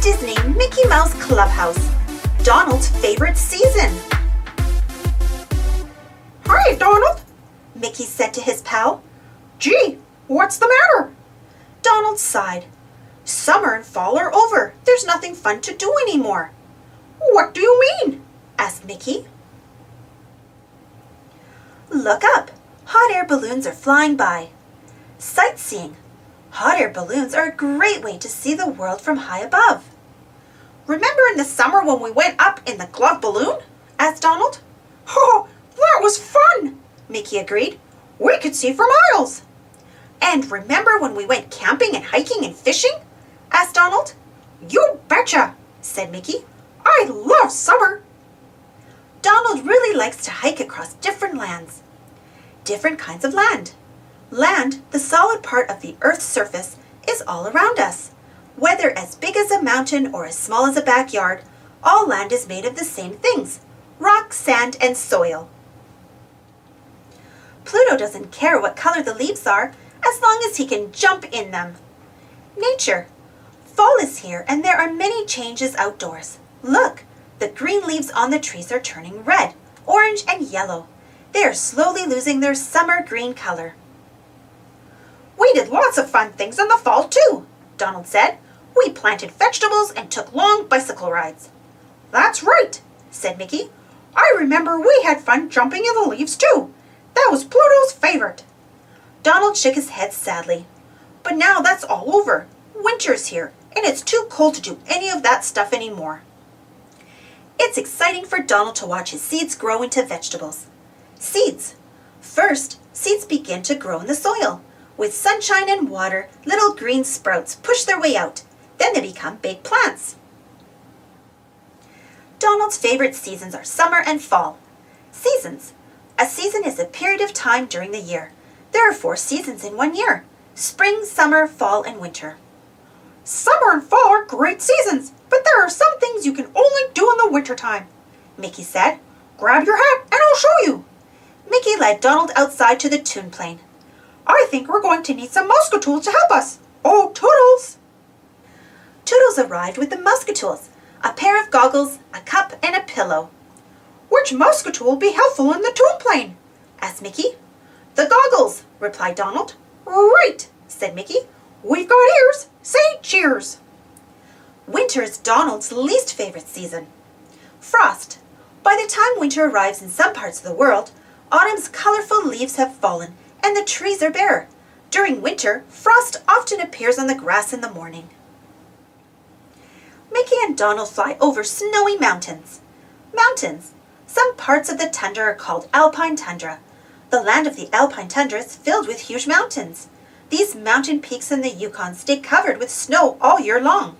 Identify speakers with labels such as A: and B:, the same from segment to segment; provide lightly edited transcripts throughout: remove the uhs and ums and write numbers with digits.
A: Disney Mickey Mouse Clubhouse, Donald's favorite season.
B: Hi, Donald,
A: Mickey said to his pal.
B: Gee, what's the matter?
A: Donald sighed. Summer and fall are over. There's nothing fun to do anymore.
B: What do you mean?
A: Asked Mickey. Look up. Hot air balloons are flying by. Sightseeing. Hot air balloons are a great way to see the world from high above.
B: Remember in the summer when we went up in the glove balloon?
A: Asked Donald.
B: Oh, that was fun,
A: Mickey agreed.
B: We could see for miles.
A: And remember when we went camping and hiking and fishing? Asked Donald.
B: You betcha,
A: said Mickey.
B: I love summer.
A: Donald really likes to hike across different lands. Different kinds of land. Land, the solid part of the Earth's surface, is all around us. Whether as big as a mountain or as small as a backyard, all land is made of the same things: rock, sand, and soil. Pluto doesn't care what color the leaves are, as long as he can jump in them. Nature. Fall is here, and there are many changes outdoors. Look, the green leaves on the trees are turning red, orange, and yellow. They are slowly losing their summer green color.
B: We did lots of fun things in the fall, too, Donald said. We planted vegetables and took long bicycle rides. That's right, said Mickey. I remember we had fun jumping in the leaves, too. That was Pluto's favorite.
A: Donald shook his head sadly. But now that's all over. Winter's here, and it's too cold to do any of that stuff anymore. It's exciting for Donald to watch his seeds grow into vegetables. Seeds. First, seeds begin to grow in the soil. With sunshine and water, little green sprouts push their way out. Then they become big plants. Donald's favorite seasons are summer and fall. Seasons. A season is a period of time during the year. There are 4 seasons in one year: spring, summer, fall, and winter.
B: Summer and fall are great seasons, but there are some things you can only do in the wintertime,
A: Mickey said.
B: Grab your hat and I'll show you.
A: Mickey led Donald outside to the tune plane.
B: I think we're going to need some Muscatools to help us. Oh, Toodles!
A: Toodles arrived with the Muscatools, a pair of goggles, a cup, and a pillow.
B: Which Muscatool will be helpful in the tune plane?
A: Asked Mickey. The goggles, replied Donald.
B: Right, said Mickey. We've got ears. Say cheers.
A: Winter is Donald's least favorite season. Frost. By the time winter arrives in some parts of the world, autumn's colorful leaves have fallen and the trees are bare. During winter, frost often appears on the grass in the morning. Mickey and Donald fly over snowy mountains. Mountains. Some parts of the tundra are called Alpine Tundra. The land of the Alpine Tundra is filled with huge mountains. These mountain peaks in the Yukon stay covered with snow all year long.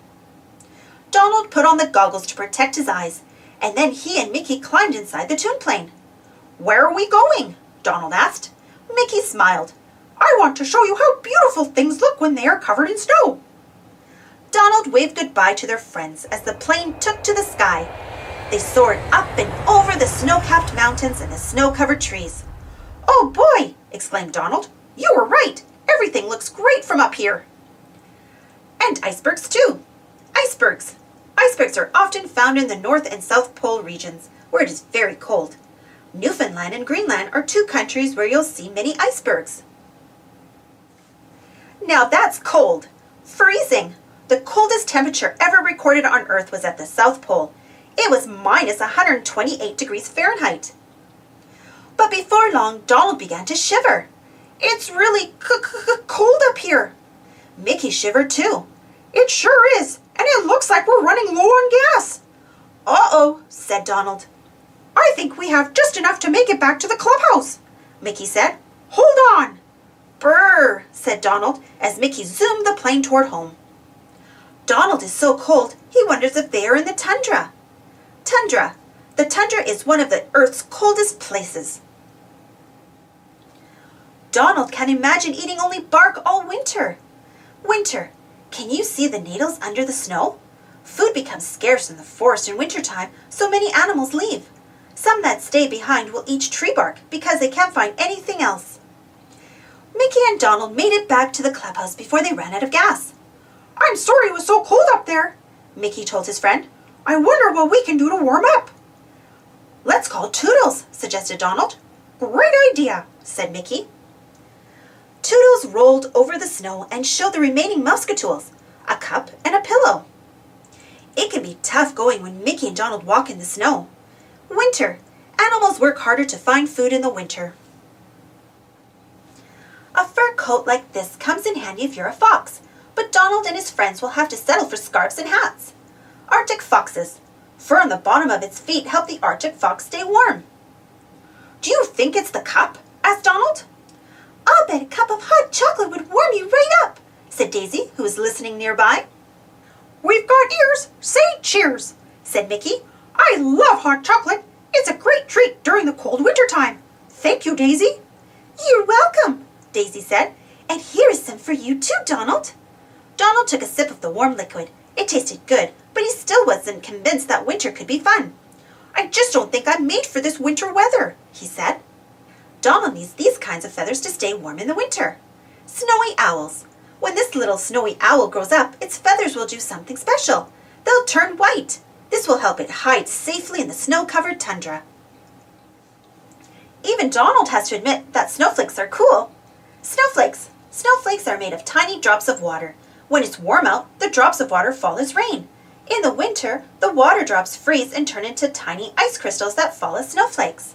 A: Donald put on the goggles to protect his eyes, and then he and Mickey climbed inside the tune plane.
B: Where are we going? Donald asked.
A: Mickey smiled.
B: I want to show you how beautiful things look when they are covered in snow.
A: Donald waved goodbye to their friends as the plane took to the sky. They soared up and over the snow-capped mountains and the snow-covered trees.
B: Oh boy, exclaimed Donald.
A: You were right. Everything looks great from up here. And icebergs too. Icebergs. Icebergs are often found in the North and South Pole regions, where it is very cold. Newfoundland and Greenland are 2 countries where you'll see many icebergs. Now that's cold. Freezing. The coldest temperature ever recorded on Earth was at the South Pole. It was minus 128 degrees Fahrenheit. But before long, Donald began to shiver.
B: It's really cold up here.
A: Mickey shivered too.
B: It sure is, and it looks like we're running low on gas.
A: Uh-oh, said Donald.
B: I think we have just enough to make it back to the clubhouse,
A: Mickey said.
B: Hold on.
A: Brr, said Donald as Mickey zoomed the plane toward home. Donald is so cold, he wonders if they are in the tundra. Tundra. The tundra is one of the Earth's coldest places. Donald can imagine eating only bark all winter. Winter. Can you see the needles under the snow? Food becomes scarce in the forest in wintertime, so many animals leave. Some that stay behind will eat tree bark because they can't find anything else. Mickey and Donald made it back to the clubhouse before they ran out of gas.
B: I'm sorry it was so cold up there,
A: Mickey told his friend. "I wonder what we can do to warm up." "Let's call Toodles," suggested Donald.
B: "Great idea," said Mickey.
A: Toodles rolled over the snow and showed the remaining Muscatools a cup and a pillow. It can be tough going when Mickey and Donald walk in the snow. Winter. Animals work harder to find food in the winter. A fur coat like this comes in handy if you're a fox, but Donald and his friends will have to settle for scarves and hats. Arctic foxes. Fur on the bottom of its feet help the Arctic fox stay warm. "Do you think it's the cup?" asked Donald.
B: "I'll bet a cup of hot chocolate would warm you right up," said Daisy, who was listening nearby.
C: "We've got ears, say cheers," said Mickey. "I love hot chocolate. It's a great treat during the cold winter time. Thank you, Daisy."
B: "You're welcome," Daisy said. "And here is some for you too, Donald." Donald took a sip of the warm liquid. It tasted good, but he still wasn't convinced that winter could be fun. "I just don't think I'm made for this winter weather," he said. Donald needs these kinds of feathers to stay warm in the winter. Snowy owls. When this little snowy owl grows up, its feathers will do something special. They'll turn white. This will help it hide safely in the snow-covered tundra. Even Donald has to admit that snowflakes are cool. Snowflakes. Snowflakes are made of tiny drops of water. When it's warm out, the drops of water fall as rain. In the winter, the water drops freeze and turn into tiny ice crystals that fall as snowflakes.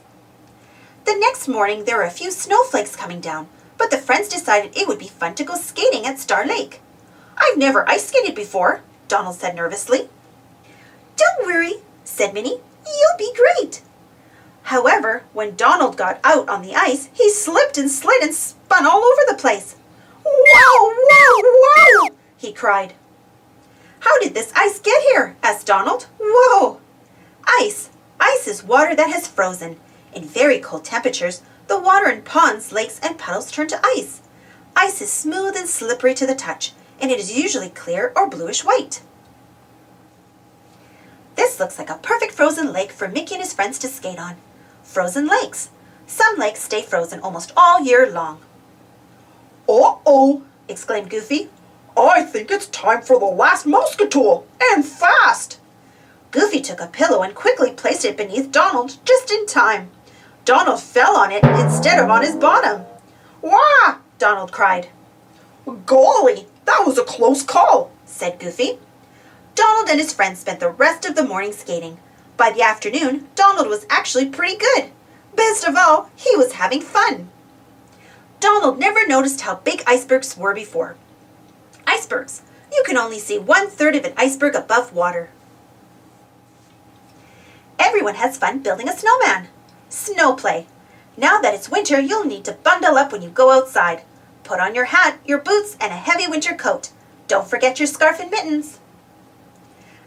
B: The next morning, there were a few snowflakes coming down, but the friends decided it would be fun to go skating at Star Lake. "I've never ice skated before," Donald said nervously. "Don't worry," said Minnie. "You'll be great." However, when Donald got out on the ice, he slipped and slid and spun all over the place. "Whoa, whoa, whoa!" he cried. "How did this ice get here?" asked Donald. "Whoa!" Ice. Ice is water that has frozen. In very cold temperatures, the water in ponds, lakes, and puddles turn to ice. Ice is smooth and slippery to the touch, and it is usually clear or bluish white. This looks like a perfect frozen lake for Mickey and his friends to skate on. Frozen lakes. Some lakes stay frozen almost all year long.
C: "Uh-oh,"
A: exclaimed Goofy.
C: "I think it's time for the last Muscatool, and fast."
A: Goofy took a pillow and quickly placed it beneath Donald just in time. Donald fell on it instead of on his bottom.
C: "Wah!"
A: Donald cried.
C: "Golly, that was a close call,"
A: said Goofy. Donald and his friends spent the rest of the morning skating. By the afternoon, Donald was actually pretty good. Best of all, he was having fun. Donald never noticed how big icebergs were before. Icebergs. You can only see 1/3 of an iceberg above water. Everyone has fun building a snowman. Snow play. Now that it's winter, you'll need to bundle up when you go outside. Put on your hat, your boots, and a heavy winter coat. Don't forget your scarf and mittens.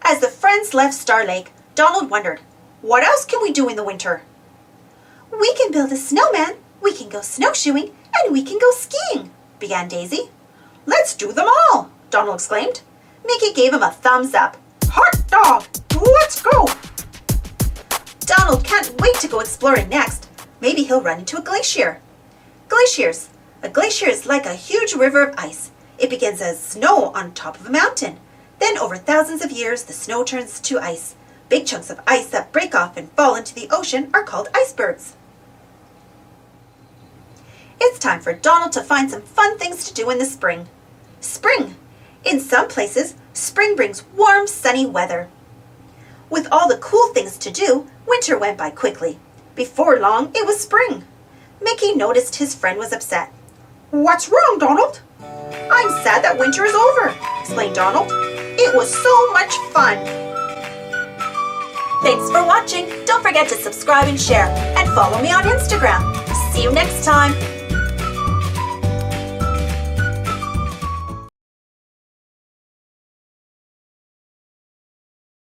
A: As the friends left Star Lake, Donald wondered, what else can we do in the winter? "We can build a snowman, we can go snowshoeing, and we can go skiing," began Daisy. "Let's do them all," Donald exclaimed. Mickey gave him a thumbs up.
C: "Hot dog, let's go."
A: Donald can't wait to go exploring next. Maybe he'll run into a glacier. Glaciers. A glacier is like a huge river of ice. It begins as snow on top of a mountain. Then over thousands of years, the snow turns to ice. Big chunks of ice that break off and fall into the ocean are called icebergs. It's time for Donald to find some fun things to do in the spring. Spring. In some places, spring brings warm, sunny weather. With all the cool things to do, winter went by quickly. Before long, it was spring. Mickey noticed his friend was upset.
C: "What's wrong, Donald?"
A: "I'm sad that winter is over," explained Donald. "It was so much fun." Thanks for watching. Don't forget to subscribe and share, and follow me on Instagram. See you next time.